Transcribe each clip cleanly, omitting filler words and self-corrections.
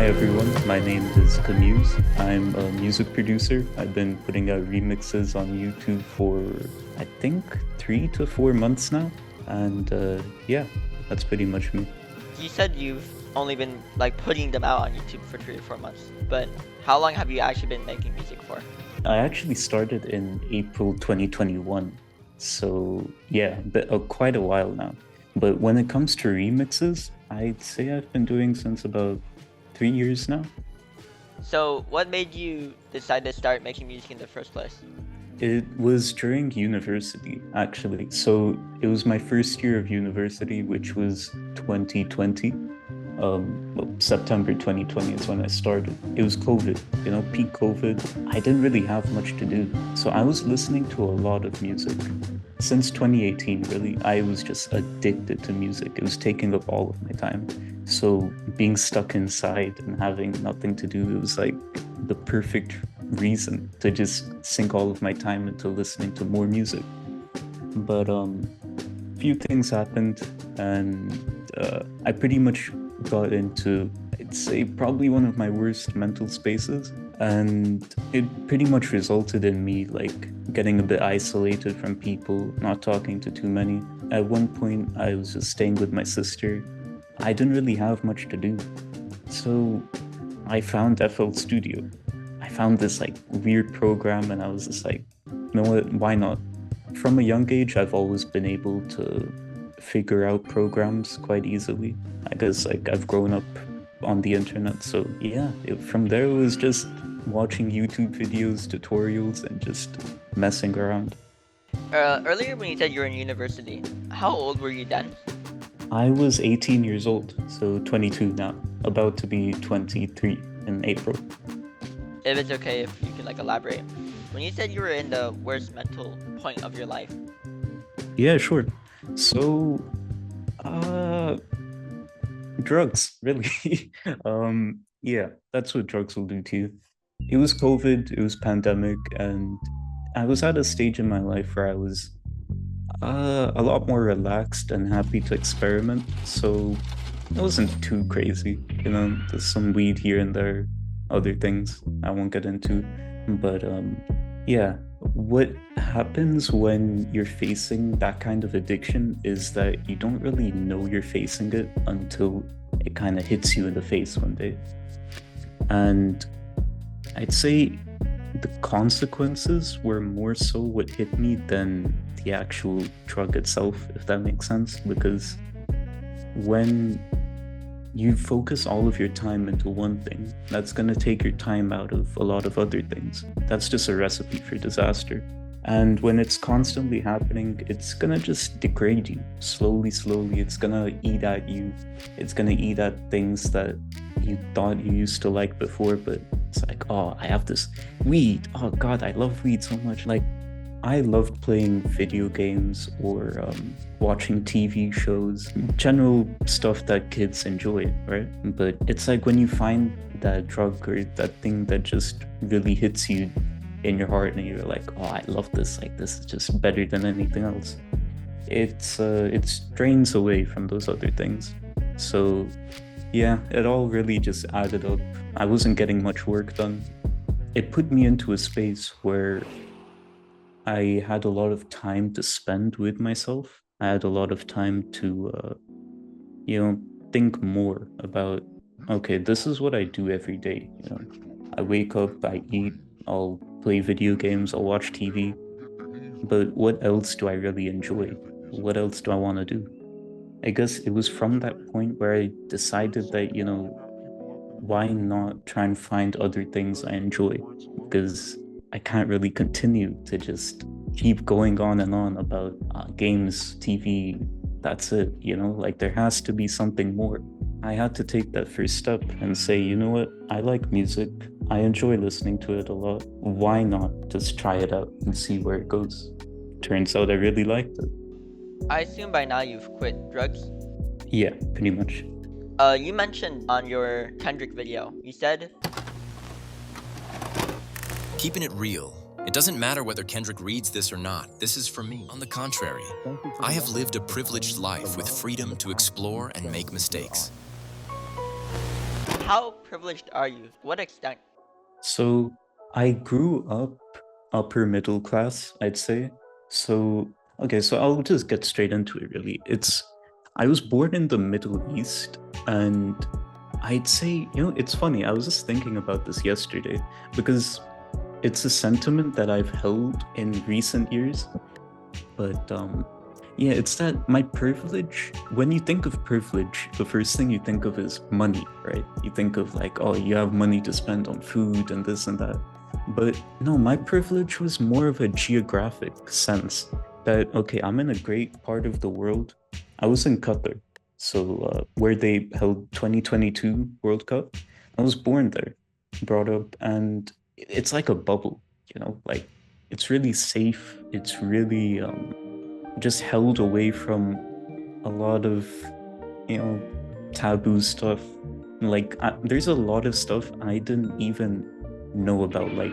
Hi everyone, my name is Camuse. I'm a music producer. I've been putting out remixes on YouTube for I think 3 to 4 months now. And yeah, that's pretty much me. You said you've only been like putting them out on YouTube for 3 or 4 months, but how long have you actually been making music for? I actually started in April 2021. So yeah, quite a while now. But when it comes to remixes, I'd say I've been doing since about 3 years now. So what made you decide to start making music in the first place? It was during university, actually. So it was my first year of university, which was 2020. Well, September 2020 is when I started. It was COVID, peak COVID. I didn't really have much to do. So I was listening to a lot of music. Since 2018, really, I was just addicted to music. It was taking up all of my time. So being stuck inside and having nothing to do, it was like the perfect reason to just sink all of my time into listening to more music. But few things happened, and I pretty much got into, I'd say, probably one of my worst mental spaces. And it pretty much resulted in me like getting a bit isolated from people, not talking to too many. At one point, I was just staying with my sister. I didn't really have much to do. So I found FL Studio. I found this like weird program, and I was just like, you know what, why not? From a young age, I've always been able to figure out programs quite easily. I guess like I've grown up on the internet. So yeah, from there it was just watching YouTube videos, tutorials, and just messing around. Earlier when you said you were in university, how old were you then? I was 18 years old, so 22 now, about to be 23 in April. If it's okay if you could like elaborate. When you said you were in the worst mental point of your life. Yeah, sure. So, uh, drugs, really. Yeah, that's what drugs will do to you. It was COVID, it was pandemic, and I was at a stage in my life where I was a lot more relaxed and happy to experiment. So it wasn't too crazy, there's some weed here and there, other things I won't get into. But yeah, what happens when you're facing that kind of addiction is that you don't really know you're facing it until it kind of hits you in the face one day. And I'd say the consequences were more so what hit me than the actual drug itself, if that makes sense. Because when you focus all of your time into one thing, that's going to take your time out of a lot of other things. That's just a recipe for disaster. And when it's constantly happening, it's going to just degrade you slowly, slowly. It's going to eat at you. It's going to eat at things that you thought you used to like before, but it's like, oh, I have this weed. Oh God, I love weed so much. Like, I loved playing video games or watching TV shows, general stuff that kids enjoy, right? But it's like when you find that drug or that thing that just really hits you in your heart and you're like, oh, I love this. Like, this is just better than anything else. It strains away from those other things. So yeah, it all really just added up. I wasn't getting much work done. It put me into a space where I had a lot of time to spend with myself. I had a lot of time to, think more about, okay, this is what I do every day. I wake up, I eat, I'll play video games, I'll watch TV. But what else do I really enjoy? What else do I want to do? I guess it was from that point where I decided that, why not try and find other things I enjoy? Because I can't really continue to just keep going on and on about games, TV. That's it, like there has to be something more. I had to take that first step and say, you know what? I like music. I enjoy listening to it a lot. Why not just try it out and see where it goes? Turns out I really liked it. I assume by now you've quit drugs. Yeah, pretty much. You mentioned on your Kendrick video, you said, keeping it real. It doesn't matter whether Kendrick reads this or not. This is for me. On the contrary, I have lived a privileged life with freedom to explore and make mistakes. how privileged are you? To what extent? So I grew up upper middle class, I'd say. So okay, so I'll just get straight into it really. I was born in the Middle East, and I'd say, it's funny. I was just thinking about this yesterday because it's a sentiment that I've held in recent years. But yeah, it's that my privilege, when you think of privilege, the first thing you think of is money, right? You think of like, oh, you have money to spend on food and this and that. But no, my privilege was more of a geographic sense that, okay, I'm in a great part of the world. I was in Qatar, so where they held 2022 World Cup. I was born there, brought up, and it's like a bubble, like it's really safe. It's really just held away from a lot of, you know, taboo stuff. Like, there's a lot of stuff I didn't even know about, like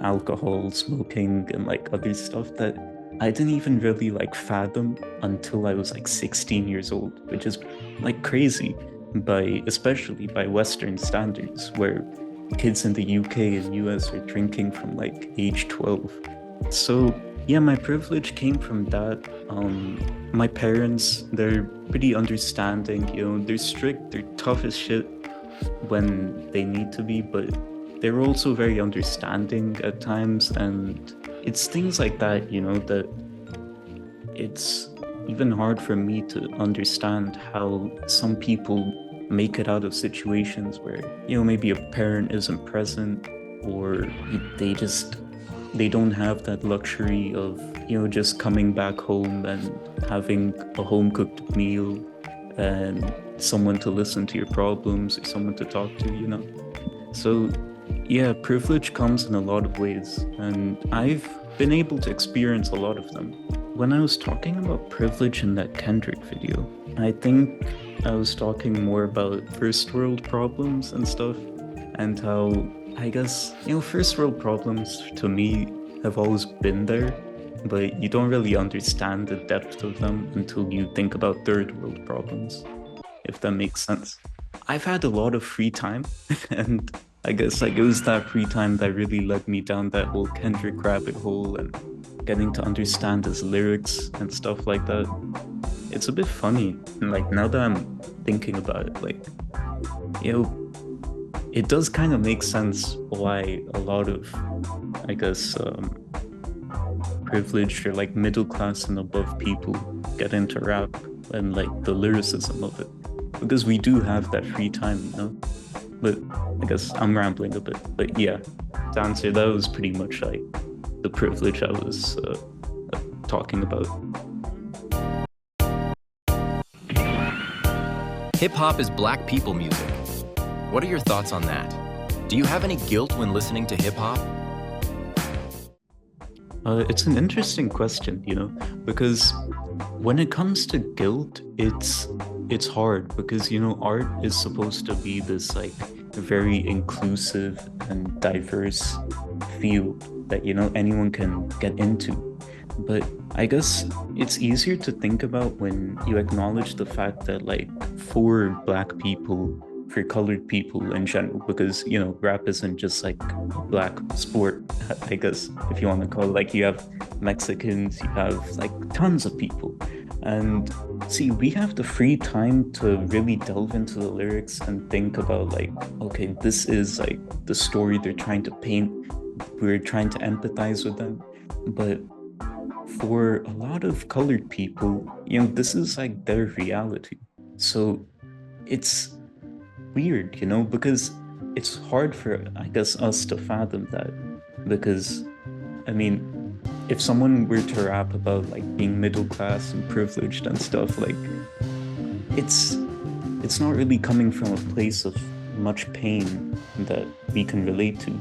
alcohol, smoking, and like other stuff that I didn't even really like fathom until I was like 16 years old, which is like crazy especially by Western standards, where kids in the UK and US are drinking from like age 12. So yeah, my privilege came from that. My parents, they're pretty understanding, they're strict, they're tough as shit when they need to be, but they're also very understanding at times. And it's things like that, that it's even hard for me to understand how some people make it out of situations where, maybe a parent isn't present, or they don't have that luxury of, just coming back home and having a home cooked meal and someone to listen to your problems or someone to talk to. So yeah, privilege comes in a lot of ways, and I've been able to experience a lot of them. When I was talking about privilege in that Kendrick video, I think I was talking more about first world problems and stuff, and how, I guess, first world problems to me have always been there, but you don't really understand the depth of them until you think about third world problems, if that makes sense. I've had a lot of free time, and I guess like it was that free time that really led me down that whole Kendrick rabbit hole and getting to understand his lyrics and stuff like that. It's a bit funny, and like now that I'm thinking about it, like, it does kind of make sense why a lot of, I guess, privileged or like middle class and above people get into rap and like the lyricism of it, because we do have that free time. But I guess I'm rambling a bit. But yeah, to answer, that was pretty much like the privilege I was talking about. Hip hop is black people music. What are your thoughts on that? Do you have any guilt when listening to hip hop? It's an interesting question, because when it comes to guilt, it's hard because, art is supposed to be this like very inclusive and diverse field that, anyone can get into. But I guess it's easier to think about when you acknowledge the fact that, like, for black people, for colored people in general, because, rap isn't just like a black sport, I guess, if you want to call it. Like, you have Mexicans, you have like tons of people. And see, we have the free time to really delve into the lyrics and think about like, okay, this is like the story they're trying to paint. We're trying to empathize with them. But for a lot of colored people, this is like their reality. So it's weird, because it's hard for, I guess, us to fathom that. Because, I mean, if someone were to rap about like being middle class and privileged and stuff, like it's not really coming from a place of much pain that we can relate to.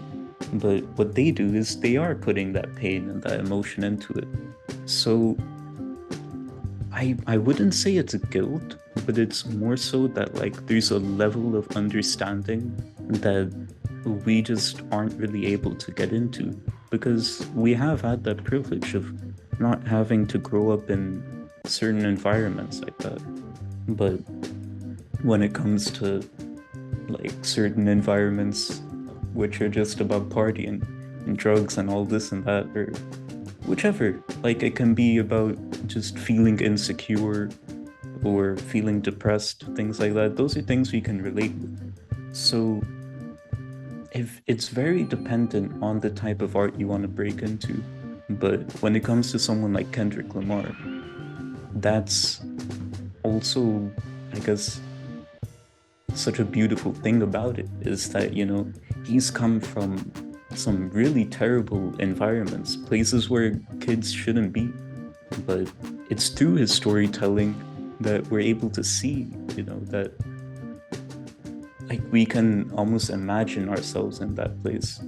But what they do is they are putting that pain and that emotion into it. So I wouldn't say it's a guilt, but it's more so that like there's a level of understanding that we just aren't really able to get into, because we have had that privilege of not having to grow up in certain environments like that. But when it comes to like certain environments which are just about partying and drugs and all this and that, or whichever. Like it can be about just feeling insecure or feeling depressed, things like that. Those are things we can relate with. So if it's very dependent on the type of art you want to break into. But when it comes to someone like Kendrick Lamar, that's also, I guess, such a beautiful thing about it is that, he's come from some really terrible environments, places where kids shouldn't be. But it's through his storytelling that we're able to see, that like we can almost imagine ourselves in that place.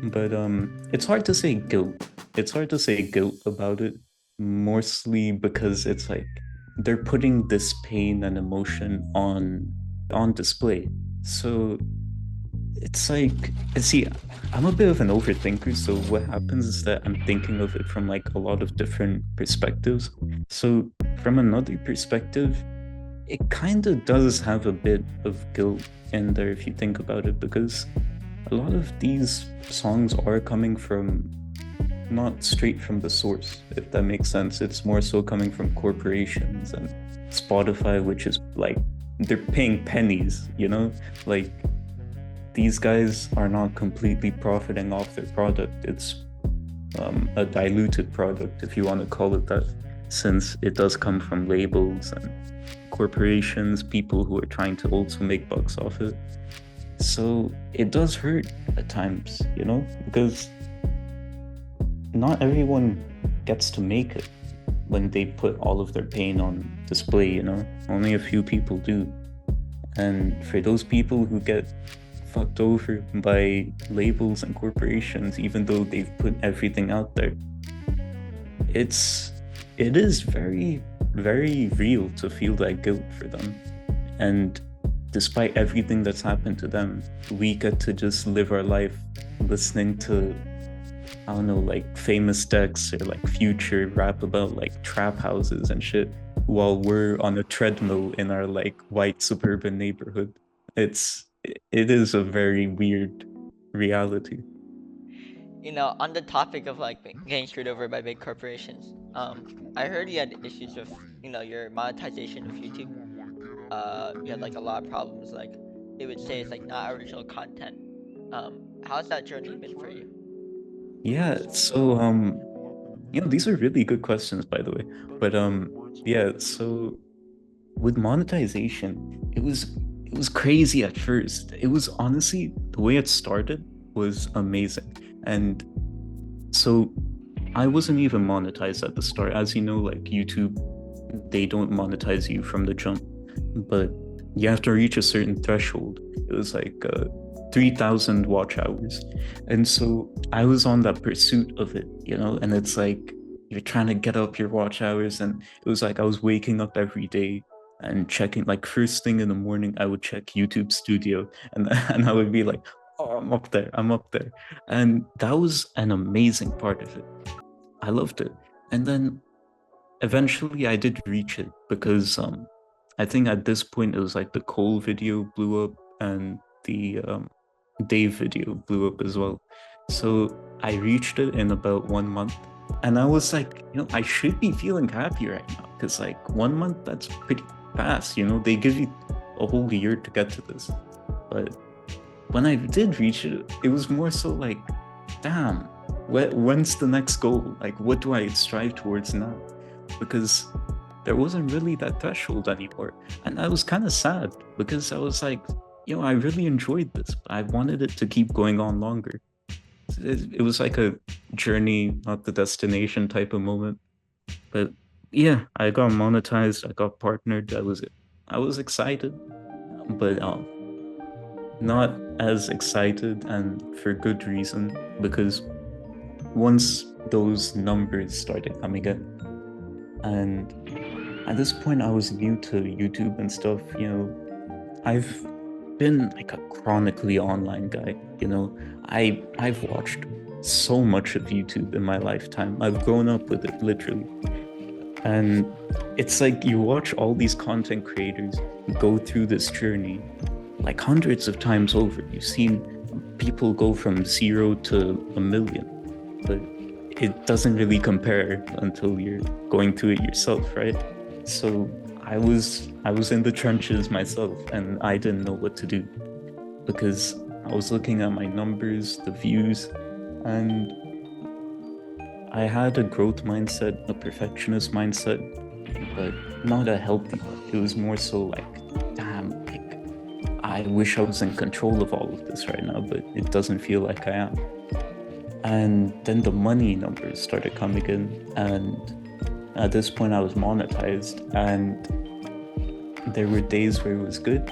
But it's hard to say guilt. It's hard to say guilt about it, mostly because it's like they're putting this pain and emotion on display. So it's like, see, I'm a bit of an overthinker, so what happens is that I'm thinking of it from like a lot of different perspectives. So from another perspective, it kind of does have a bit of guilt in there if you think about it, because a lot of these songs are coming from not straight from the source, if that makes sense. It's more so coming from corporations and Spotify, which is like, they're paying pennies, like these guys are not completely profiting off their product. It's a diluted product, if you want to call it that, since it does come from labels and corporations, people who are trying to also make bucks off it. So it does hurt at times, because not everyone gets to make it when they put all of their pain on display, only a few people do. And for those people who get fucked over by labels and corporations, even though they've put everything out there, it is very, very real to feel that guilt for them. And despite everything that's happened to them, we get to just live our life listening to, I don't know, like famous decks or like Future rap about like trap houses and shit while we're on a treadmill in our like white suburban neighborhood. It is a very weird reality. On the topic of like getting screwed over by big corporations, I heard you had issues with, your monetization of YouTube. You had like a lot of problems, like it would say it's like not original content. How's that journey been for you? Yeah, so these are really good questions, by the way. But yeah, so with monetization, it was crazy at first. It was honestly, the way it started was amazing. And so I wasn't even monetized at the start. As you know, like YouTube, they don't monetize you from the jump, but you have to reach a certain threshold. It was like 3,000 watch hours. And so I was on that pursuit of it, and it's like you're trying to get up your watch hours. And it was like I was waking up every day and checking, like first thing in the morning, I would check YouTube Studio, and, and I would be like, oh, I'm up there, I'm up there. And that was an amazing part of it. I loved it. And then eventually I did reach it because I think at this point it was like the Cole video blew up and the Dave video blew up as well. So I reached it in about 1 month. And I was like, I should be feeling happy right now, because like 1 month, that's pretty fast. They give you a whole year to get to this. But when I did reach it, it was more so like, damn, when's the next goal? Like, what do I strive towards now? Because there wasn't really that threshold anymore. And I was kind of sad, because I was like, I really enjoyed this. I wanted it to keep going on longer. It was like a journey, not the destination type of moment. But yeah, I got monetized, I got partnered. I was excited, but not as excited, and for good reason, because once those numbers started coming in, and at this point I was new to YouTube and stuff, I've been like a chronically online guy, I've watched so much of YouTube in my lifetime. I've grown up with it, literally. And it's like you watch all these content creators go through this journey like hundreds of times over. You've seen people go from 0 to 1 million, but it doesn't really compare until you're going through it yourself, right? So I was in the trenches myself, and I didn't know what to do, because I was looking at my numbers, the views, and I had a growth mindset, a perfectionist mindset, but not a healthy one. It was more so like, damn, like, I wish I was in control of all of this right now, but it doesn't feel like I am. And then the money numbers started coming in, and at this point I was monetized, and there were days where it was good.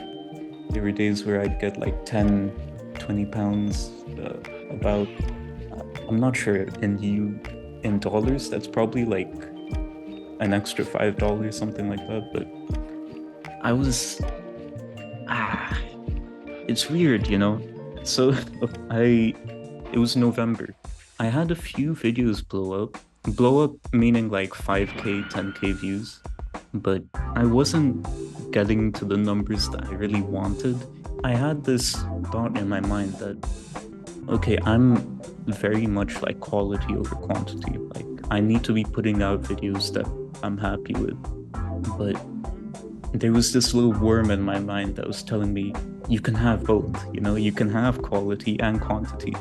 There were days where I'd get like 10, 20 pounds, about, I'm not sure in dollars, that's probably like an extra $5, something like that. But I was, it's weird, you know? So it was November. I had a few videos blow up meaning like 5K, 10K views, but I wasn't getting to the numbers that I really wanted. I had this thought in my mind that, okay, I'm very much like quality over quantity. Like, I need to be putting out videos that I'm happy with. But there was this little worm in my mind that was telling me, you can have both, you know, you can have quality and quantity.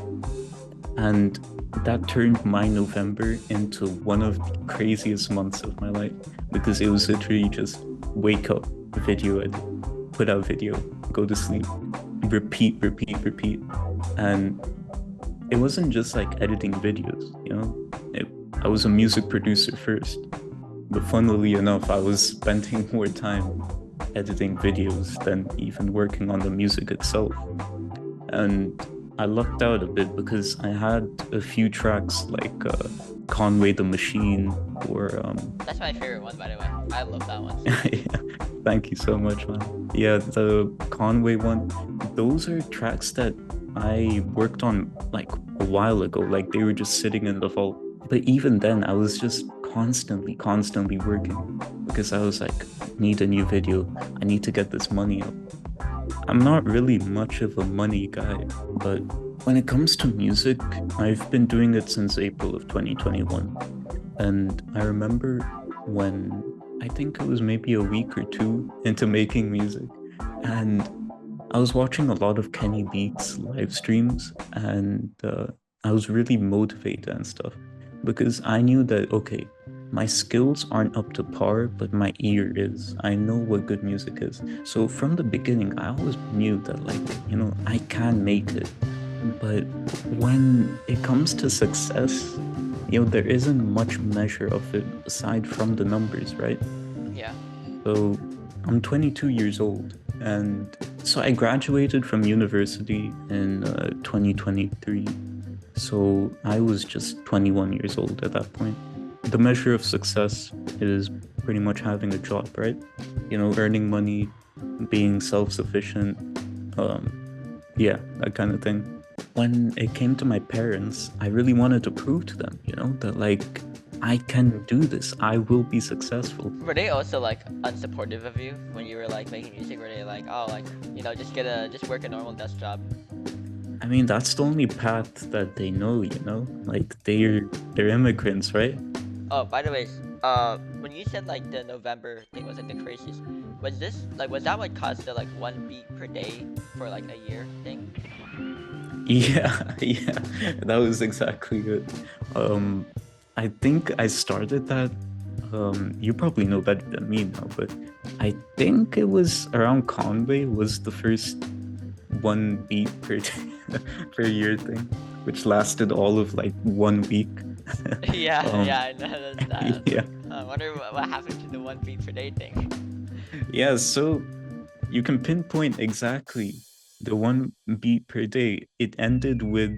And that turned my November into one of the craziest months of my life, because it was literally just wake up, video edit, put out video, go to sleep, repeat. And it wasn't just like editing videos, you know? I was a music producer first, but funnily enough, I was spending more time editing videos than even working on the music itself. And I lucked out a bit because I had a few tracks like Conway the Machine, or That's my favorite one, by the way. I love that one. Yeah, thank you so much, man. Yeah, the Conway one, those are tracks that I worked on like a while ago. Like, they were just sitting in the vault. But even then, I was just constantly working, because I was like, need a new video. I need to get this money up. I'm not really much of a money guy, but when it comes to music, I've been doing it since April of 2021. And I remember when, I think it was maybe a week or two into making music, and I was watching a lot of Kenny Beats live streams, and I was really motivated and stuff, because I knew that, okay, my skills aren't up to par, but my ear is. I know what good music is. So from the beginning, I always knew that, like, you know, I can make it. But when it comes to success, you know, there isn't much measure of it aside from the numbers, right? Yeah. So I'm 22 years old, and so I graduated from university in 2023. So I was just 21 years old at that point. The measure of success is pretty much having a job, right? You know, earning money, being self-sufficient, yeah, that kind of thing. When it came to my parents, I really wanted to prove to them, you know, that like, I can do this, I will be successful. Were they also like unsupportive of you when you were like making music? Were they like, oh, like, you know, just work a normal desk job? I mean, that's the only path that they know, you know? Like, they're immigrants, right? Oh, by the way, when you said like the November thing was like the craziest, was that what caused the like 1 beat per day for like a year thing? Yeah, that was exactly it. I think I started that, you probably know better than me now, but I think it was around Conway was the first 1 beat per day, per year thing, which lasted all of like 1 week. Yeah, I know that. Yeah. I wonder what happened to the 1 beat per day thing. Yeah, so you can pinpoint exactly the 1 beat per day. It ended with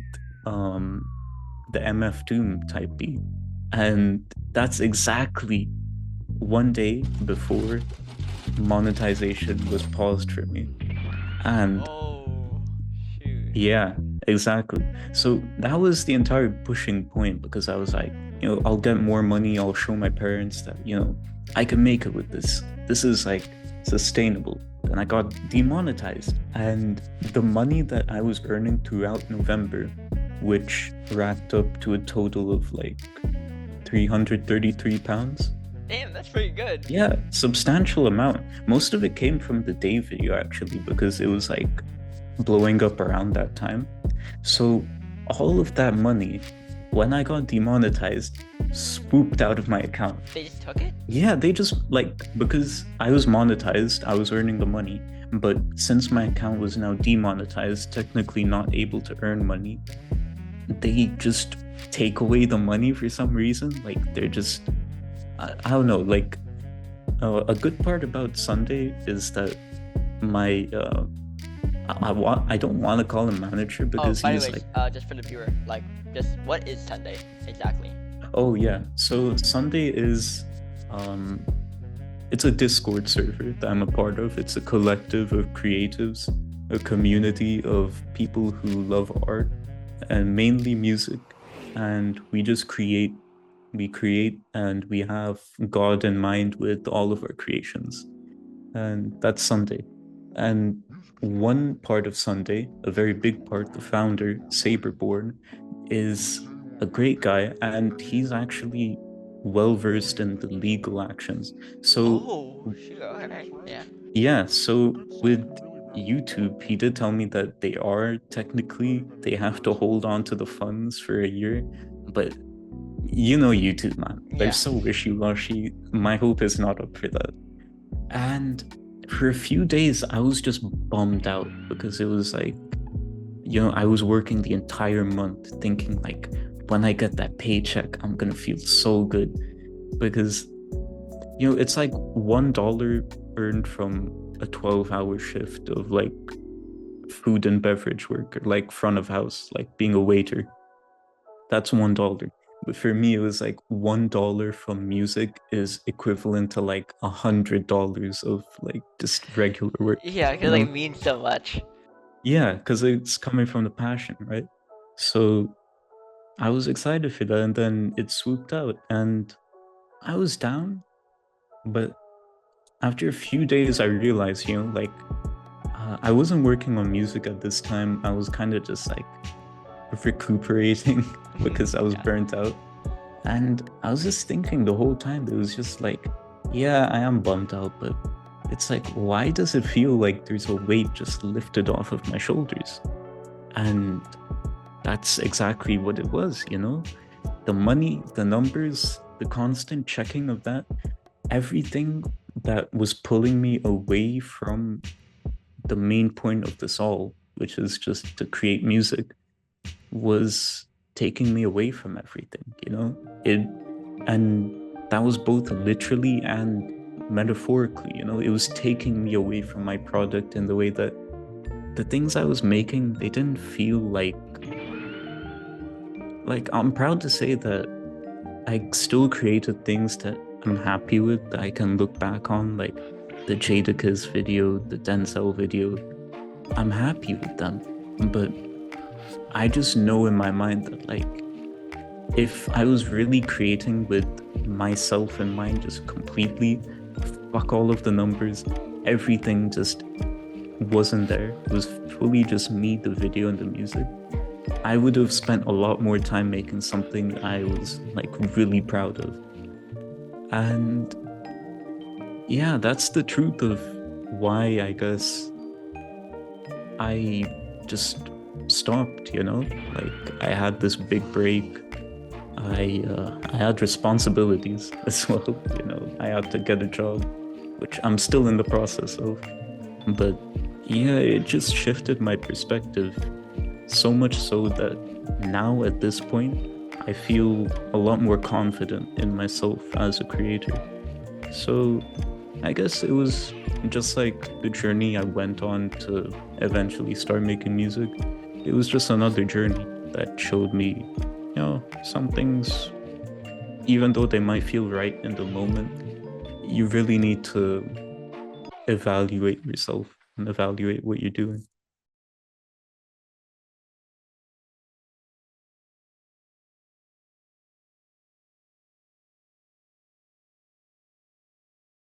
the MF Doom type beat, and that's exactly 1 day before monetization was paused for me. And Oh, shoot. yeah, exactly. So that was the entire pushing point, because I was like, you know, I'll get more money, I'll show my parents that, you know, I can make it with this. This is like sustainable. then I got demonetized. And the money that I was earning throughout November, which racked up to a total of like £333. Damn, that's pretty good. Yeah, substantial amount. Most of it came from the day video actually, because it was like blowing up around that time. So all of that money, when I got demonetized, swooped out of my account. They just took it? Yeah, they just like, because I was monetized, I was earning the money, but since my account was now demonetized, technically not able to earn money, they just take away the money for some reason. Like they're just, I don't know, like a good part about Sunday is that my I don't want to call him manager because by the he's way, like, just for the viewer, like, just what is Sunday exactly? oh yeah, so Sunday is it's a Discord server that I'm a part of. It's a collective of creatives, a community of people who love art and mainly music, and we just create and we have God in mind with all of our creations. And that's Sunday. And one part of Sunday, a very big part, the founder, Saberborn, is a great guy, and he's actually well versed in the legal actions. So Oh, shoot, okay, yeah. yeah, so with YouTube, he did tell me that they have to hold on to the funds for a year, but you know YouTube, man. They're Yeah. so wishy-washy. My hope is not up for that. And for a few days, I was just bummed out because it was like, I was working the entire month thinking like, when I get that paycheck, I'm gonna feel so good. Because, it's like $1 earned from a 12-hour shift of like food and beverage work, or like front of house, like being a waiter. That's $1. But for me, it was like $1 from music is equivalent to like $100 of like just regular work. Yeah, because like it means so much. Yeah, because it's coming from the passion, right? So I was excited for that, and then it swooped out, and I was down. But after a few days, I realized, I wasn't working on music at this time. I was kind of just like recuperating because I was burnt out. And I was just thinking the whole time, it was just like, yeah, I am bummed out, but it's like, why does it feel like there's a weight just lifted off of my shoulders? And that's exactly what it was, The money, the numbers, the constant checking of that, everything that was pulling me away from the main point of this all, which is just to create music, was taking me away from everything, and that was both literally and metaphorically, it was taking me away from my product in the way that the things I was making, they didn't feel like I'm proud to say that I still created things that I'm happy with, that I can look back on, like the Jadakiss video, the Denzel video. I'm happy with them, but I just know in my mind that like, if I was really creating with myself in mind, just completely, fuck all of the numbers, everything just wasn't there. It was fully just me, the video and the music. I would have spent a lot more time making something I was like really proud of. And yeah, that's the truth of why I guess I just stopped, like I had this big break. I had responsibilities as well, I had to get a job, which I'm still in the process of. But yeah, it just shifted my perspective, so much so that now at this point, I feel a lot more confident in myself as a creator. So I guess it was just like the journey I went on to eventually start making music. It was just another journey that showed me, some things, even though they might feel right in the moment, you really need to evaluate yourself and evaluate what you're doing.